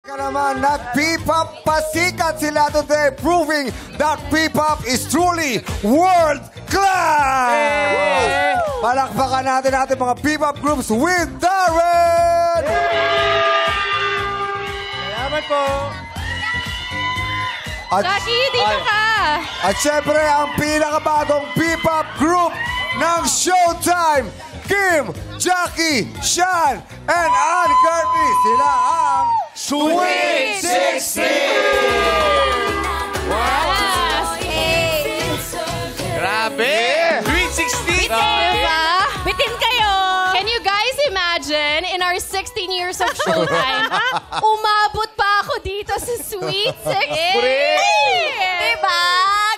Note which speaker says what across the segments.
Speaker 1: Ka naman, nag-P-pop pasikat sila today, proving that P-pop is truly world class! Hey! Palakpakan natin mga P-pop groups with Darren!
Speaker 2: Salamat po!
Speaker 3: Jackie, dito ka!
Speaker 1: At syempre, ang pinakabagong P-pop group ng Showtime, Kim, Jackie, Sean, and Ann Curtis. Sila ang Sweet 16!
Speaker 3: Yes!
Speaker 2: Grabe! Sweet 16!
Speaker 3: Diba? Bitin kayo! Can you guys imagine, in our 16 years of Showtime, umabot pa ako dito sa Sweet 16? Diba?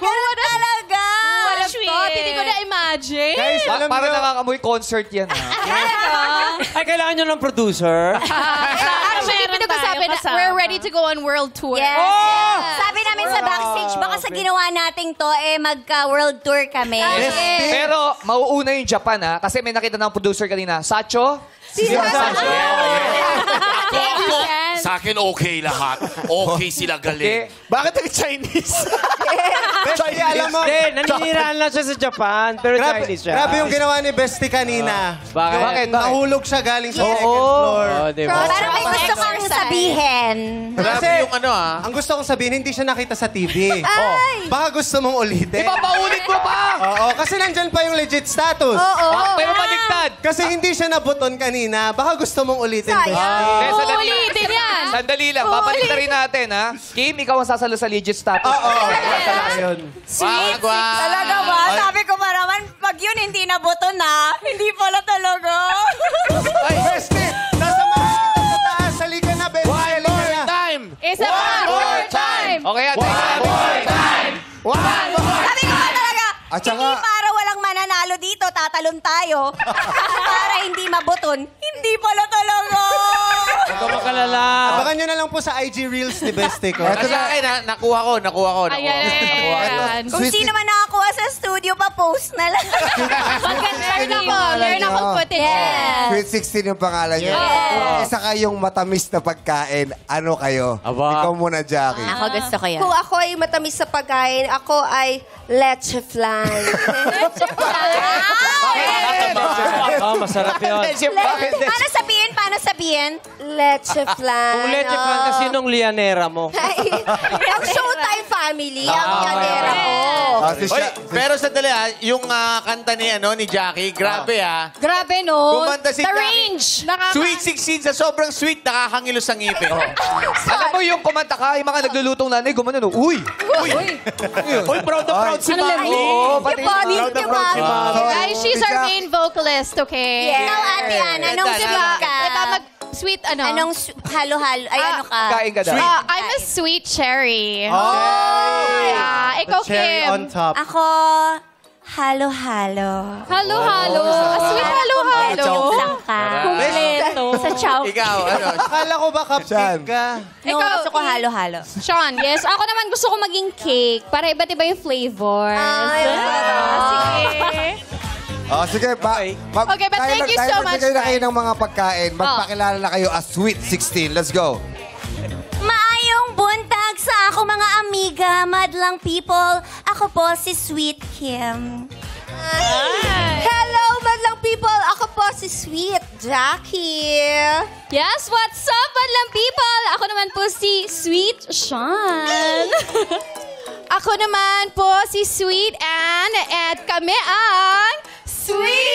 Speaker 3: Ganun talaga! What a thought! Hindi ko na-imagine.
Speaker 2: Guys,
Speaker 4: Para nakakamoy concert yan, ha?
Speaker 2: ay, kailangan nyo ng producer.
Speaker 3: Actually, pinag-usapan na we're ready to go on world tour.
Speaker 5: Yes.
Speaker 2: Oh!
Speaker 5: Sabi namin sa backstage, baka sa ginawa nating to, magka-world tour kami.
Speaker 3: Yes.
Speaker 4: Pero mauuna yung Japan, ha? Kasi may nakita ng producer kanina. Sacho?
Speaker 6: Sa akin, okay lahat. Okay sila galing.
Speaker 2: Bakit nag-Chinese? Chinese, alam mo. Hindi, naninirahan lang siya sa Japan, pero Chinese siya.
Speaker 7: Grabe yung ginawa ni Bestie kanina.
Speaker 2: Bakit?
Speaker 7: Nahulog siya galing sa second floor.
Speaker 5: Parang may gusto kang sabihin.
Speaker 2: Grabe yung ano,
Speaker 7: Ang gusto kong sabihin, hindi siya nakita sa TV.
Speaker 5: Ay!
Speaker 7: Baka gusto mong ulitin.
Speaker 4: Ipapaulit mo pa!
Speaker 7: Oo, kasi nandyan pa yung legit status.
Speaker 4: Pero baliktad!
Speaker 7: Kasi hindi siya nabuton kanina. Baka gusto mong ulitin, Bestie.
Speaker 3: Ulitin yan!
Speaker 4: Sandali lang, babalik na rin natin, ha? Kim, ikaw ang sasalo sa legit status.
Speaker 5: Sweet. Talaga ba? Sabi ko pa naman, pag yun hindi nabuto na, hindi pala talaga.
Speaker 7: Bestie, nasa taas. Halika na, Bestie.
Speaker 6: One more time!
Speaker 3: Isa one more time!
Speaker 4: Okay, ate.
Speaker 6: One more time! One more!
Speaker 5: Sabi ko pa talaga,
Speaker 1: At saka-
Speaker 5: hindi para walang mananalo dito, tatalon tayo. Para hindi mabuton, hindi pala talaga.
Speaker 2: Huwag ka makalala.
Speaker 7: Abangan nyo na lang po sa IG Reels ni Bestie ko.
Speaker 6: Ito sa akin, ha? Nakuha ko.
Speaker 3: Ayan.
Speaker 5: Kung sino man nakakuha sa studio pa, post na lang.
Speaker 3: Meron ako. Meron akong footage.
Speaker 5: Yes.
Speaker 1: Sweet 16 yung pangalan niyo. Kung isa kayong matamis na pagkain, ano kayo?
Speaker 2: Aba.
Speaker 1: Ikaw muna, Jackie.
Speaker 5: Ako gusto ko yan.
Speaker 8: Kung ako ay matamis sa pagkain, ako ay leche flan.
Speaker 2: Masarap yun.
Speaker 5: Paano sabihin? Paano sabihin?
Speaker 8: Leche flan.
Speaker 2: Kung leche plan ka, sinong lianera mo?
Speaker 8: Ang Showtime family, ang yanera ko.
Speaker 6: Pero sandali, ha? Yung kanta ni Jackie, grabe, ha?
Speaker 3: Grabe, no?
Speaker 6: Kumanta si
Speaker 3: The
Speaker 6: Jackie.
Speaker 3: range.
Speaker 6: Sweet 16 sa sobrang sweet, nakakangilos ang ngipin.
Speaker 4: Alam mo yung kumanta ka, yung mga naglulutong nanay, gumano, no? Uy!
Speaker 6: Uy, proud na proud si Mami.
Speaker 4: Oo, pati
Speaker 5: Thank you, Mami.
Speaker 3: Guys, she's our main vocalist, okay?
Speaker 5: Ikaw, Ate Ana, anong sweet ka?
Speaker 3: Ito, sweet ano?
Speaker 5: Anong halo-halo? Ay, ano ka?
Speaker 4: Kain ka daw.
Speaker 3: I'm a sweet cherry. Ikaw,
Speaker 7: Cherry
Speaker 3: Kim.
Speaker 7: on top.
Speaker 5: Ako, halo-halo.
Speaker 3: Halo-halo. Sweet halo-halo.
Speaker 5: Yung sangka.
Speaker 3: Kompleto.
Speaker 5: Sa chow.
Speaker 6: Ikaw, ano?
Speaker 7: Akala ko ba cupcake ka?
Speaker 5: No,
Speaker 3: Ikaw,
Speaker 5: gusto ko halo-halo.
Speaker 3: Sean,
Speaker 8: Yes, ako naman gusto ko maging cake para iba't iba yung flavors.
Speaker 3: sige.
Speaker 1: Sige,
Speaker 3: Okay, but thank you so much,
Speaker 1: Magbigay na kayo
Speaker 3: guys.
Speaker 1: ng mga pagkain. Magpakilala na kayo as Sweet 16. Let's go.
Speaker 5: Maayong buntag sa ako mga amiga, madlang people. Ako po si Sweet Kim.
Speaker 8: Hello, madlang people! Ako po si Sweet Jackie.
Speaker 3: Yes, what's up, madlang people? Ako naman po si Sweet Sean. Ako naman po si Sweet Ann at kami ang Sweet